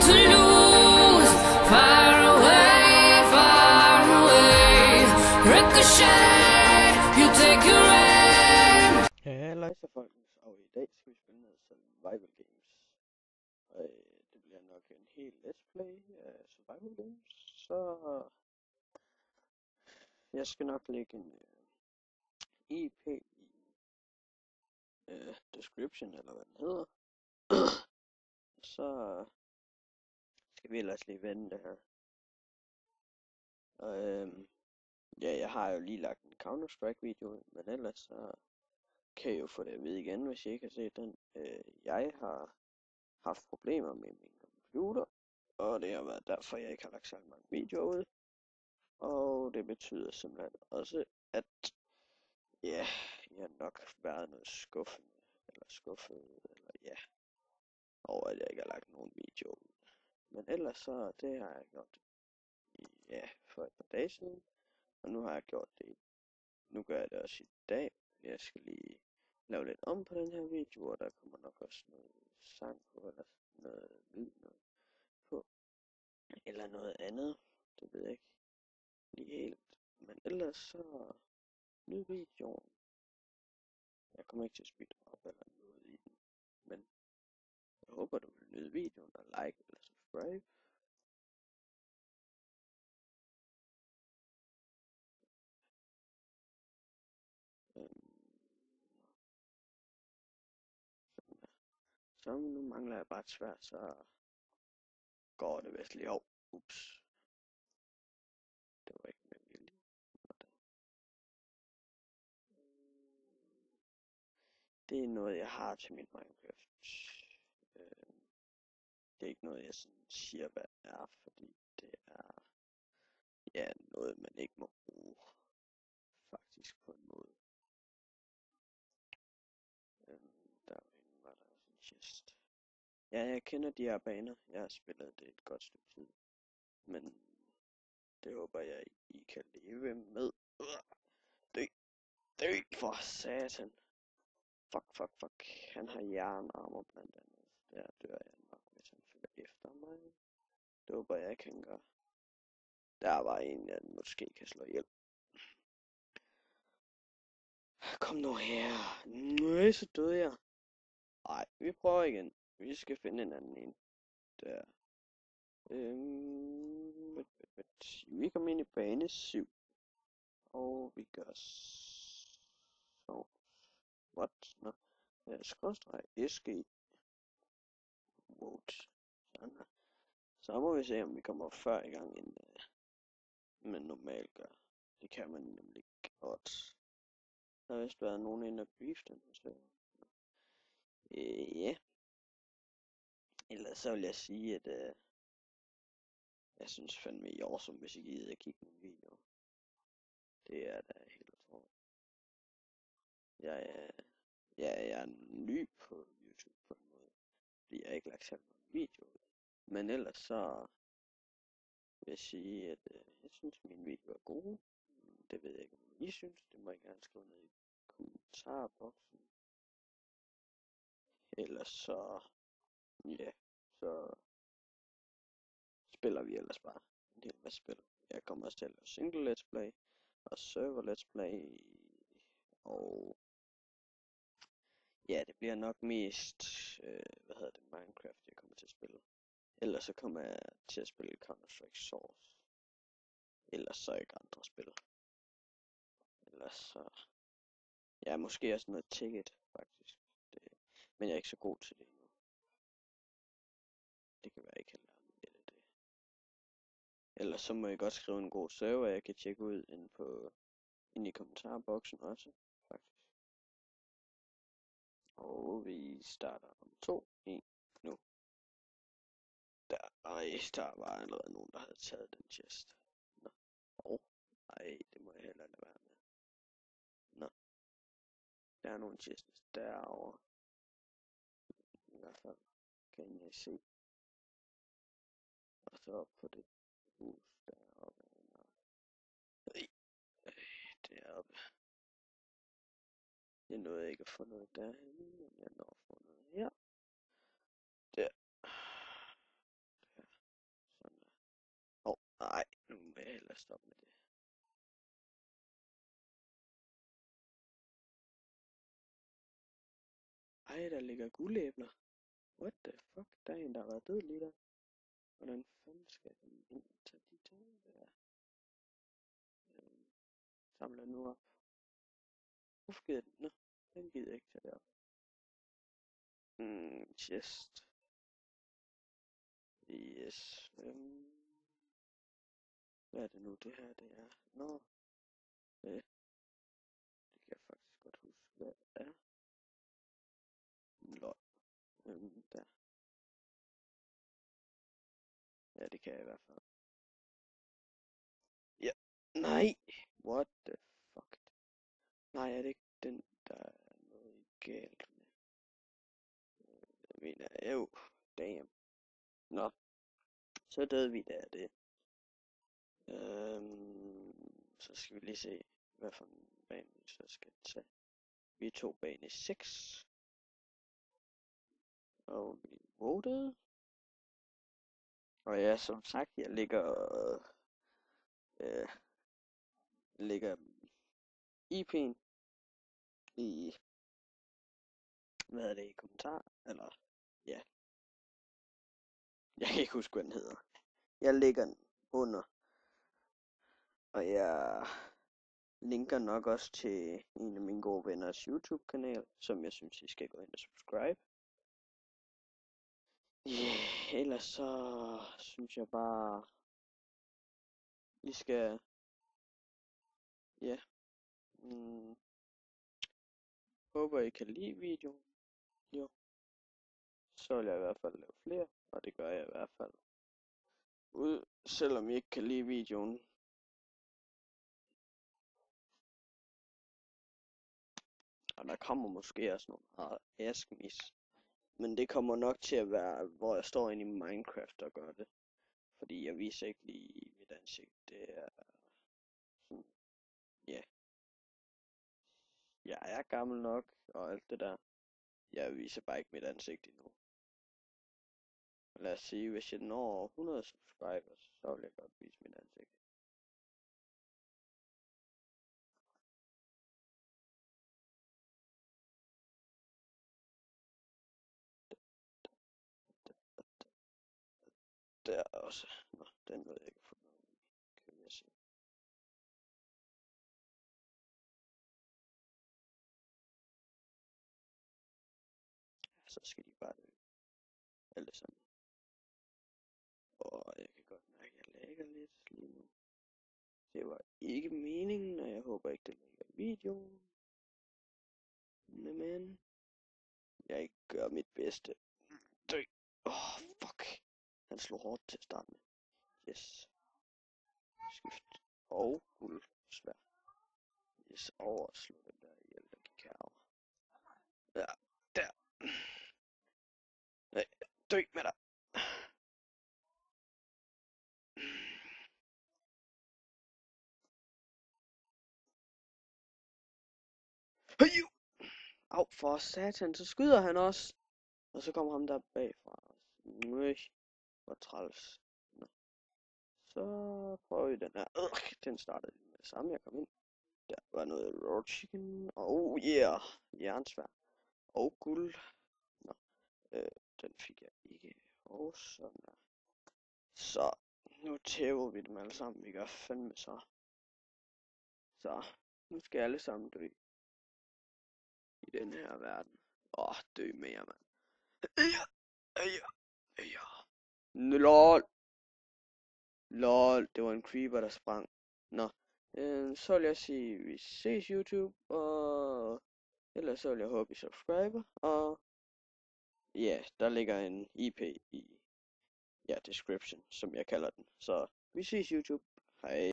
to lose. Far away, far away. Ricochet, you take your aim. Hej så folkens, og i dag skal vi spille noget survival games. Det bliver nok en hel let's play af survival games, så jeg skal nok lægge en IP i description, eller hvad den hedder. Så skal vi ellers lige vende det her. Ja, jeg har jo lige lagt en Counter-Strike video ud, men ellers så kan I jo få det at vide igen, hvis I ikke har set den. Jeg har haft problemer med min computer, og det har været derfor, jeg ikke har lagt så mange videoer ud. Og det betyder simpelthen også, at ja, jeg har nok været noget skuffet, eller ja, over at jeg ikke har lagt nogen videoer ud. Men ellers så, det har jeg gjort ja, for et par dage siden, og nu har jeg gjort det. Nu gør jeg det også i dag. Jeg skal lige lave lidt om på den her video, og der kommer nok også noget sang på, eller noget lyd på, eller noget andet. Det ved jeg ikke lige helt. Men ellers så nyd videoen. Jeg kommer ikke til at speede op eller noget i den, men jeg håber du vil nyde videoen og like eller subscribe. Så nu mangler jeg bare et sværd, så går det vist lige over. Ups. Det var ikke med vilje. Det er noget jeg har til min Minecraft. Det er ikke noget jeg sådan siger hvad er, fordi det er ja, noget man ikke må bruge. Faktisk på en måde. Derinde var der også en chest. Ja, jeg kender de her baner. Jeg har spillet det et godt stykke tid. Men det håber jeg, I kan leve med. Dø for satan. Fuck. Han har jernarmer blandt andet. Der dør jeg nok, hvis han følger efter mig. Det håber jeg ikke, han gør. Der var en, jeg måske kan slå ihjel. Kom nu her. Nej, så døde jeg. Ej, vi prøver igen. Vi skal finde en anden en. Der. Vi kommer ind i bane 7. Og vi gør så. What? Nå. Skråstreg SG. Vote. Sådan. Så må vi se, om vi kommer før i gang, end man normalt gør. Det kan man nemlig godt. Der har vist været nogen inde og beef den her serie. Ja. Ellers så vil jeg sige, at jeg synes fandme I er awesome, hvis I gider at kigge min video. Det er da helt utroligt. Jeg er ny på YouTube på en måde, fordi jeg har ikke lagt selv mange videoer ud. Men ellers så vil jeg sige, at jeg synes min video er god. Det ved jeg ikke, om I synes. Det må I gerne skrive ned i kommentarboksen. Ellers så, ja, så spiller vi ellers bare en hel masse spil. Jeg kommer også til at lave single let's play og server let's play. Og ja, det bliver nok mest, Minecraft jeg kommer til at spille. Ellers så kommer jeg til at spille Counter-Strike Source. Ellers så ikke andre spil. Ellers så, ja, måske også noget Ticket faktisk. Men jeg er ikke så god til det endnu. Det kan være, jeg kan lære mig lidt af det. Ellers så må I godt skrive en god server, jeg kan tjekke ud inde i kommentarboksen også, faktisk. Og vi starter om 2, 1, nu. Der var allerede nogen, der havde taget den chest. Nå. Det må jeg heller lade være med. Nå. Der er nogle chests derovre. I hvert fald kan jeg se. Og så op på det hus deroppe. Deroppe. Jeg nåede ikke at få noget derhen, men jeg når at få noget her. Der. lad os stoppe med det. Ej, der ligger guldæbler. What the fuck? Der er en, der har været død lige der. Hvordan fanden skal jeg indtage de ting der? Samler nu op. Hvorfor gider den? Nå, den gider jeg ikke tage derop. Chest. Yes. Hvad er det nu, det her det er? Nå. Det kan jeg faktisk godt huske, hvad det er. Lol. Der. Ja, det kan jeg i hvert fald. Ja. Nej. What the fuck? Nej, er det ikke den, der er noget galt med? Jeg mener, jo. Damn. Nå. Så døde vi der det. Så skal vi lige se, hvad for en bane vi så skal tage. Vi tog bane 6. Og vi votede. Og ja, som sagt, jeg lægger IP'en i, hvad er det, i kommentar, eller, ja. Jeg kan ikke huske, hvad den hedder. Jeg lægger den under. Og jeg linker nok også til en af mine gode venners YouTube-kanal, som jeg synes, I skal gå ind og subscribe. Ellers så synes jeg bare, I skal, håber I kan lide videoen. Jo. Så vil jeg i hvert fald lave flere, og det gør jeg i hvert fald. Selvom I ikke kan lide videoen. Og der kommer måske også nogle askmis. Men det kommer nok til at være, hvor jeg står inde i Minecraft og gør det. Fordi jeg viser ikke lige mit ansigt. Det er sådan, ja. Jeg er gammel nok og alt det der. Jeg viser bare ikke mit ansigt endnu. Lad os sige, hvis jeg når 100 subscribers, så vil jeg godt vise mit ansigt. Der også. Nå, den ved jeg ikke få noget. Kan vi se. Så skal de bare dø. Alle sammen. Og jeg kan godt mærke, at jeg lægger lidt lige nu. Det var ikke meningen, og jeg håber ikke, det ligger i videoen. Men jeg gør mit bedste. Dø. Fuck. Han slog hårdt til at starte med. Yes. Skift. Og guld. Svær. Yes, overslå den der ihjel, der gik herover. Ja, der. Nej, dø med dig. Høj! Au, for satan, så skyder han også. Og så kommer ham der bagfra os. Nøj, hvor træls. Nå. Så prøver vi den her. Den startede med det samme, jeg kom ind. Der var noget raw chicken. Oh yeah, jernsvær. Og guld. Nå, den fik jeg ikke. Og sådan der. Så, nu tæver vi dem alle sammen. Vi gør fandme så. Så, nu skal alle sammen dø. I den her verden. Dø mere, mand. Lol. Lol, det var en creeper, der sprang. Nå, så vil jeg sige, vi ses YouTube, og ellers så vil jeg håbe, I subscriber, og ja, der ligger en IP i description, som jeg kalder den. Så vi ses YouTube. Hej.